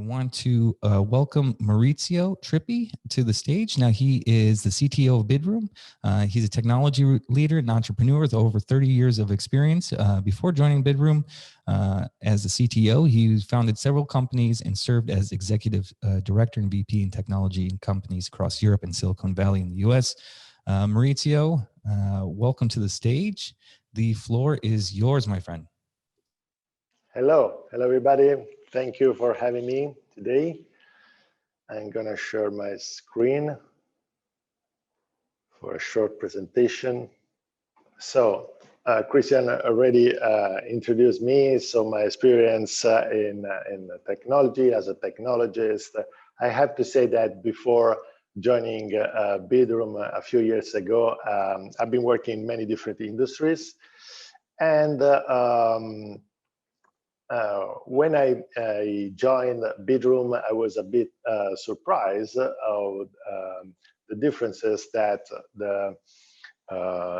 want to welcome Maurizio Tripi to the stage. Now, he is the CTO of Bidroom. He's a technology leader and entrepreneur with over 30 years of experience. Before joining Bidroom as the CTO, he founded several companies and served as executive director and VP in technology in companies across Europe and Silicon Valley in the US. Maurizio, welcome to the stage. The floor is yours, my friend. Hello everybody. Thank you for having me today. I'm gonna share my screen for a short presentation. So Christian already introduced me. So my experience in technology as a technologist, I have to say that before joining Bidroom a few years ago, I've been working in many different industries. And when I joined Bidroom, I was a bit surprised of the differences that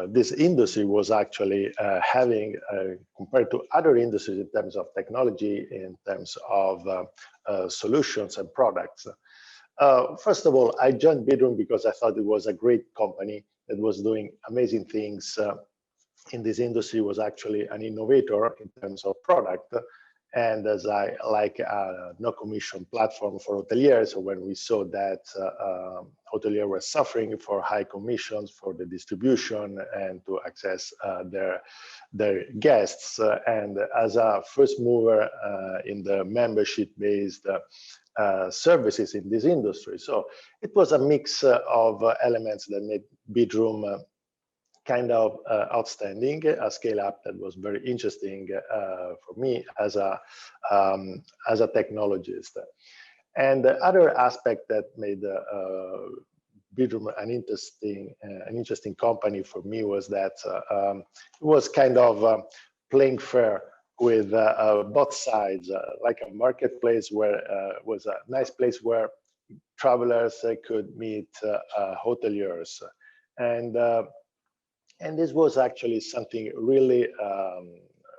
this industry was actually having compared to other industries in terms of technology, in terms of solutions and products. First of all, I joined Bidroom because I thought it was a great company that was doing amazing things in this industry, was actually an innovator in terms of product. And as I like a no commission platform for hoteliers, so when we saw that hoteliers were suffering for high commissions for the distribution and to access their guests, and as a first mover in the membership-based services in this industry. So it was a mix of elements that made Bidroom kind of outstanding, a scale up that was very interesting for me as a technologist. And the other aspect that made Bidroom an interesting company for me was that it was kind of playing fair with both sides, like a marketplace where was a nice place where travelers could meet hoteliers. And this was actually something really,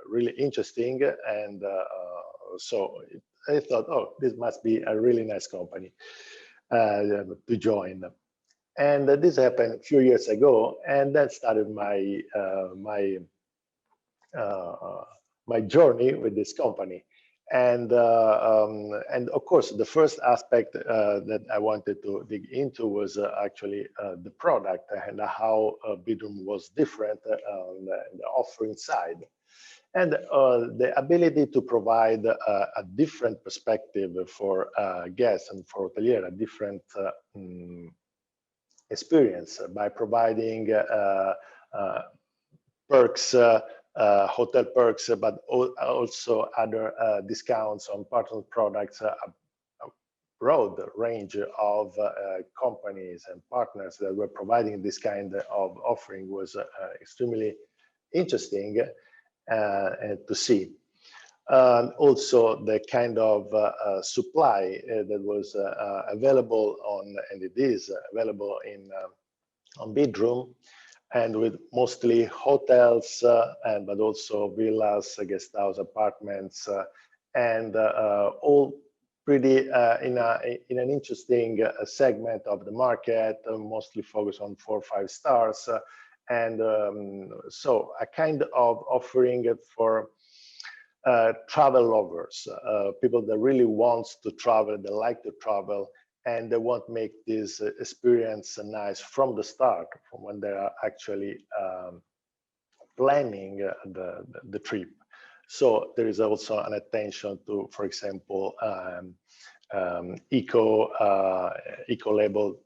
really interesting. And so I thought, oh, this must be a really nice company to join. And this happened a few years ago, and that started my my journey with this company. And of course, the first aspect that I wanted to dig into was actually the product and how Bidroom was different on the offering side. And the ability to provide a different perspective for guests and for hoteliers, a different experience by providing perks, hotel perks, but also other discounts on partner products. A broad range of companies and partners that were providing this kind of offering was extremely interesting to see. Also, the kind of supply that was available on, and it is available on Bidroom, and with mostly hotels, but also villas, guest house apartments, and all pretty in an interesting segment of the market, mostly focused on 4 or 5 stars, and so a kind of offering for travel lovers, people that really wants to travel, they like to travel, and they want to make this experience nice from the start, from when they are actually planning the trip. So there is also an attention to, for example, eco-labeled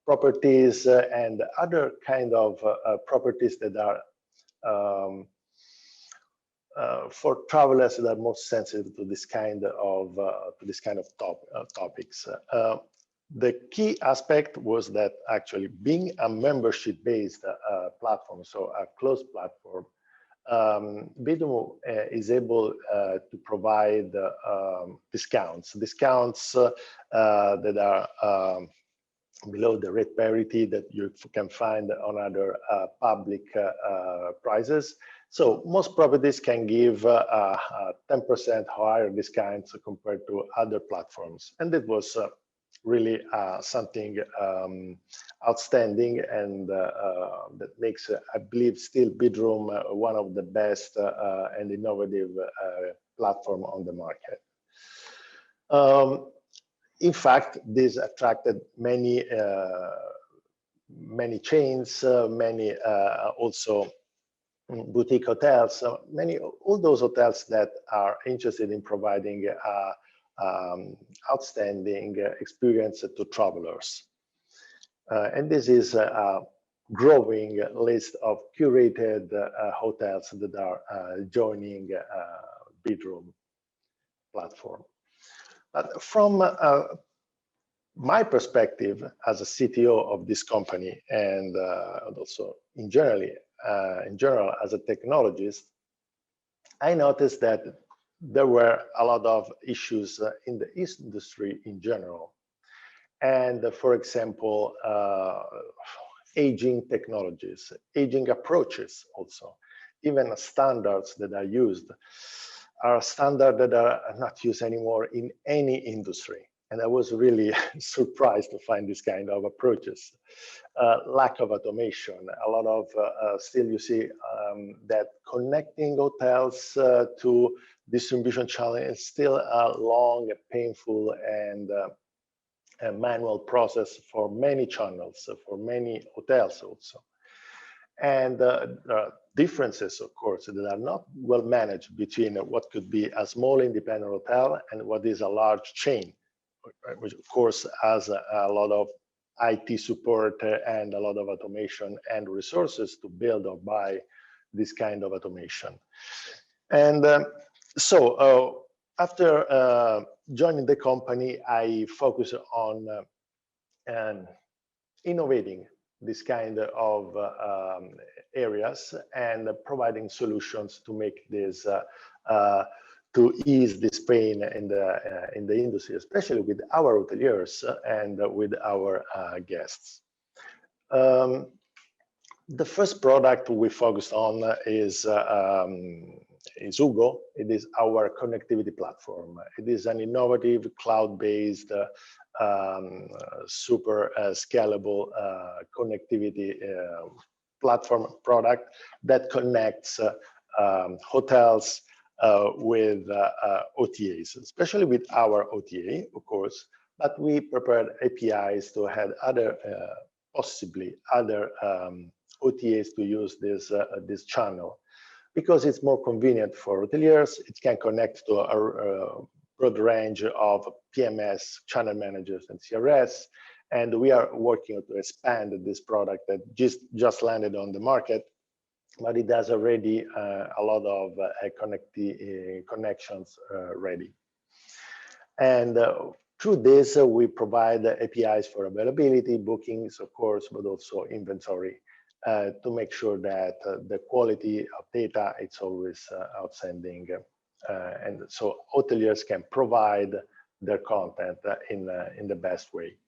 properties and other kind of properties that are for travelers that are most sensitive to this kind of topics. The key aspect was that actually being a membership-based platform, so a closed platform, Bidroom is able to provide discounts that are below the rate parity that you can find on other public prices. So most properties can give 10% higher discounts compared to other platforms. And it was really something outstanding, and that makes, I believe, still Bidroom one of the best and innovative platform on the market. In fact, this attracted many chains, many also boutique hotels, all those hotels that are interested in providing outstanding experience to travelers. And this is a growing list of curated hotels that are joining Bidroom platform. But from my perspective as a CTO of this company, and also in general as a technologist, I noticed that there were a lot of issues in the industry in general. And for example, aging technologies, aging approaches also, even standards that are used are standards that are not used anymore in any industry. And I was really surprised to find this kind of approaches. Lack of automation, a lot of, still you see that connecting hotels to distribution channel is still a long, painful, and a manual process for many channels, for many hotels also. And differences, of course, that are not well managed between what could be a small independent hotel and what is a large chain, which of course has a lot of IT support and a lot of automation and resources to build or buy this kind of automation. And so after joining the company, I focused on innovating this kind of areas and providing solutions to make this to ease this pain in the industry, especially with our hoteliers and with our guests. The first product we focused on is Zugo. It is our connectivity platform. It is an innovative cloud-based super scalable connectivity platform product that connects hotels with OTAs, especially with our OTA, of course, but we prepared APIs to have other, possibly other OTAs to use this channel, because it's more convenient for hoteliers. It can connect to a broad range of PMS, channel managers, and CRS, and we are working to expand this product that just landed on the market, but it has already a lot of connections ready. And through this, we provide APIs for availability, bookings, of course, but also inventory to make sure that the quality of data is always outstanding. And so hoteliers can provide their content in the best way.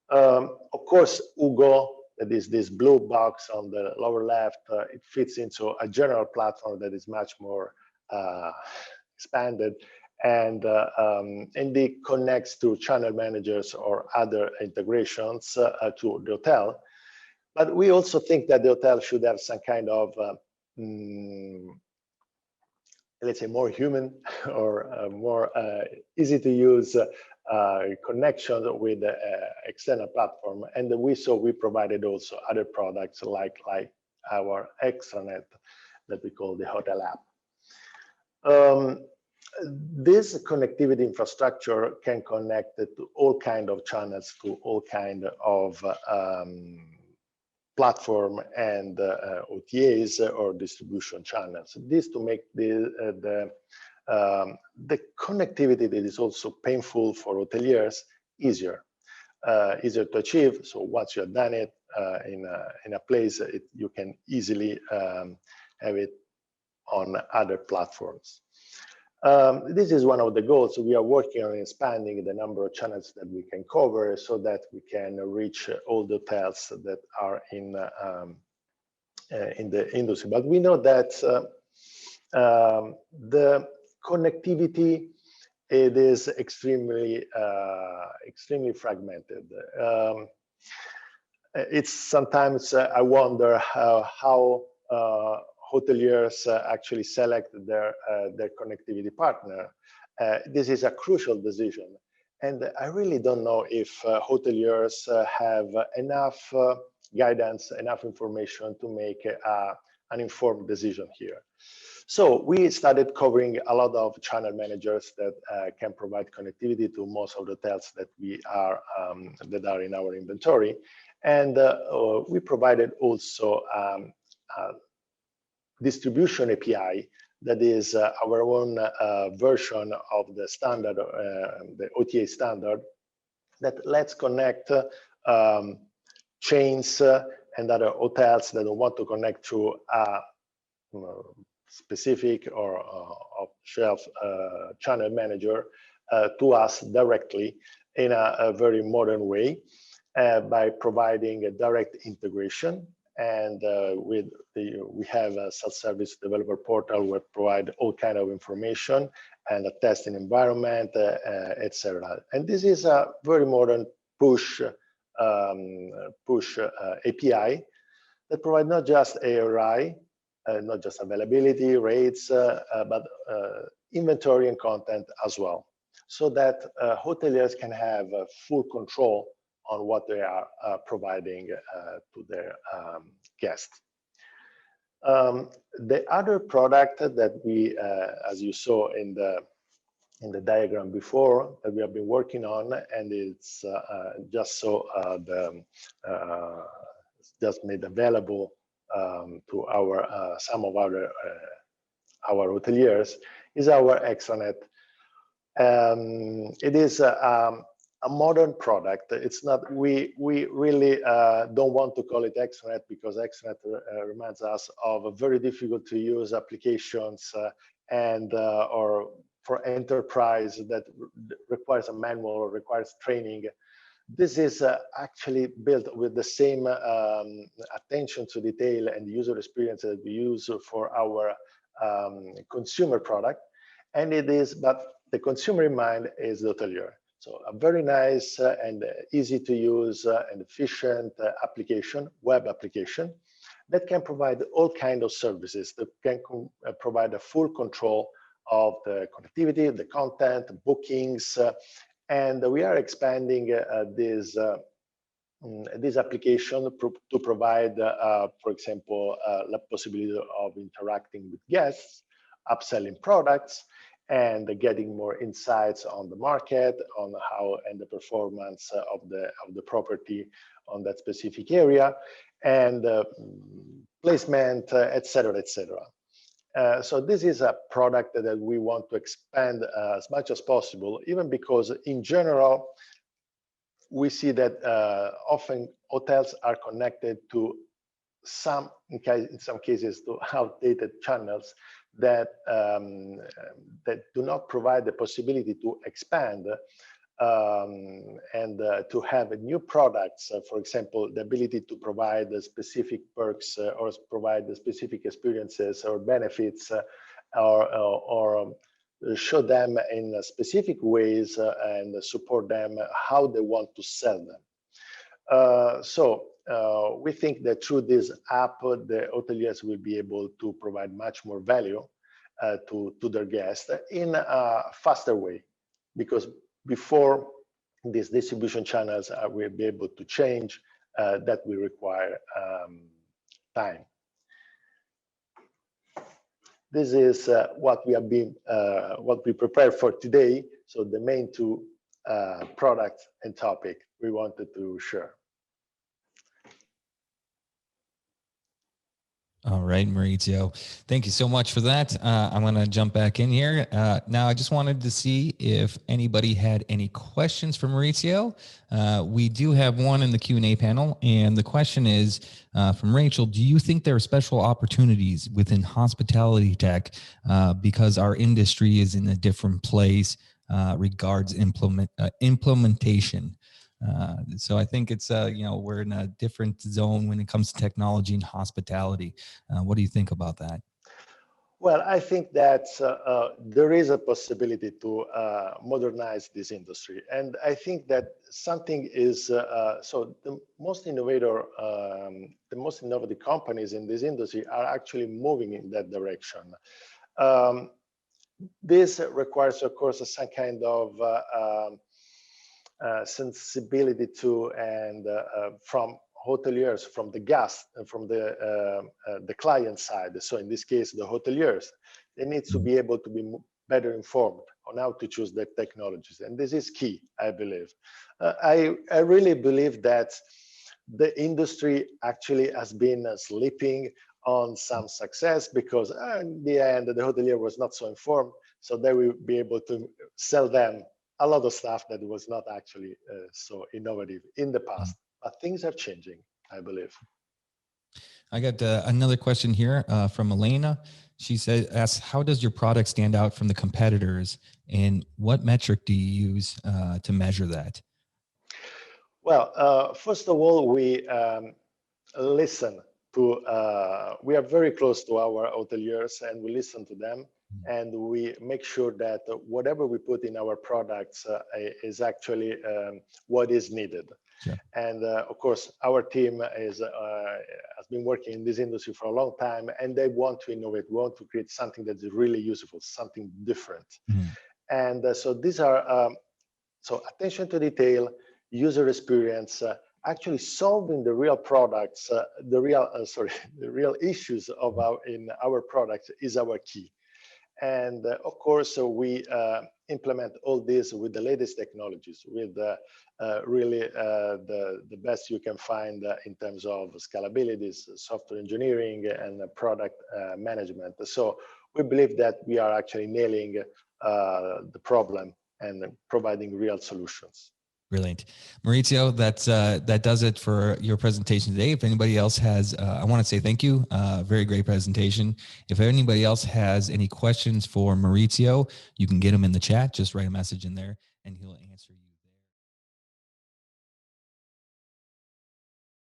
Of course, Ugo, that is this blue box on the lower left, it fits into a general platform that is much more expanded, and it connects to channel managers or other integrations to the hotel. But we also think that the hotel should have some kind of, let's say, more human or more easy to use connection with the external platform. And we provided also other products like our extranet that we call the hotel app. This connectivity infrastructure can connect to all kind of channels, to all kind of platform and OTAs or distribution channels. This to make the connectivity that is also painful for hoteliers easier to achieve. So once you have done it in a place, you can easily have it on other platforms. This is one of the goals. We are working on expanding the number of channels that we can cover so that we can reach all the hotels that are in the industry. But we know that the connectivity, it is extremely fragmented. It's sometimes I wonder how hoteliers actually select their connectivity partner. This is a crucial decision, and I really don't know if hoteliers have enough guidance, enough information to make an informed decision here. So we started covering a lot of channel managers that can provide connectivity to most of the hotels that we are that are in our inventory, and we provided also distribution API that is our own version of the standard, the OTA standard, that lets connect chains and other hotels that want to connect to a specific or off-shelf channel manager to us directly in a very modern way by providing a direct integration. And we have a self-service developer portal where provide all kind of information and a testing environment, etc. And this is a very modern push API that provide not just ARI, not just availability, rates, but inventory and content as well, so that hoteliers can have full control on what they are providing to their guests. The other product that we, as you saw in the diagram before, that we have been working on, and it's just so just made available to our some of our hoteliers, is our extranet. It is a modern product. It's not, we really don't want to call it extranet because extranet reminds us of very difficult to use applications and or for enterprise that requires a manual or requires training. This is actually built with the same attention to detail and user experience that we use for our consumer product. And it is, but the consumer in mind is the hotelier. So a very nice and easy to use and efficient application, web application, that can provide all kinds of services, that can provide a full control of the connectivity, the content, bookings, and we are expanding this application to provide, for example, the possibility of interacting with guests, upselling products, and getting more insights on the market, on how and the performance of the property on that specific area, and placement, etc., etc. So this is a product that we want to expand as much as possible, even because in general, we see that often hotels are connected to in some cases to outdated channels that that do not provide the possibility to expand and to have new products. For example, the ability to provide the specific perks or provide the specific experiences or benefits or show them in specific ways and support them how they want to sell them. So we think that through this app, the hoteliers will be able to provide much more value to their guests in a faster way, because before these distribution channels will be able to change, that will require time. This is what we have been, what we prepared for today. So the main two products and topic we wanted to share. All right, Maurizio. Thank you so much for that. I'm going to jump back in here. Now, I just wanted to see if anybody had any questions for Maurizio. We do have one in the Q&A panel, and the question is from Rachel, do you think there are special opportunities within hospitality tech because our industry is in a different place regards implementation? So I think it's, we're in a different zone when it comes to technology and hospitality. What do you think about that? Well, I think that there is a possibility to modernize this industry. And I think that something is, so the most innovative companies in this industry are actually moving in that direction. This requires, of course, some kind of sensibility to and from hoteliers, from the guests, and from the client side. So in this case, the hoteliers, they need to be able to be better informed on how to choose their technologies, and this is key, I believe. I really believe that the industry actually has been sleeping on some success because in the end, the hotelier was not so informed, so they will be able to sell them a lot of stuff that was not actually so innovative in the past. But things are changing, I believe. I got another question here from Elena. She asks, how does your product stand out from the competitors, and what metric do you use to measure that? Well, first of all, we listen to, we are very close to our hoteliers, and we listen to them, and we make sure that whatever we put in our products is actually what is needed. Sure. And of course, our team has been working in this industry for a long time, and they want to innovate, want to create something that is really useful, something different. And so these are, so attention to detail, user experience, actually solving the real products, the real issues of in our products is our key. And of course, we implement all this with the latest technologies, with really the best you can find in terms of scalability, software engineering, and product management. So we believe that we are actually nailing the problem and providing real solutions. Brilliant. Maurizio, that does it for your presentation today. If anybody else has, I want to say thank you. Very great presentation. If anybody else has any questions for Maurizio, you can get them in the chat. Just write a message in there and he'll answer you.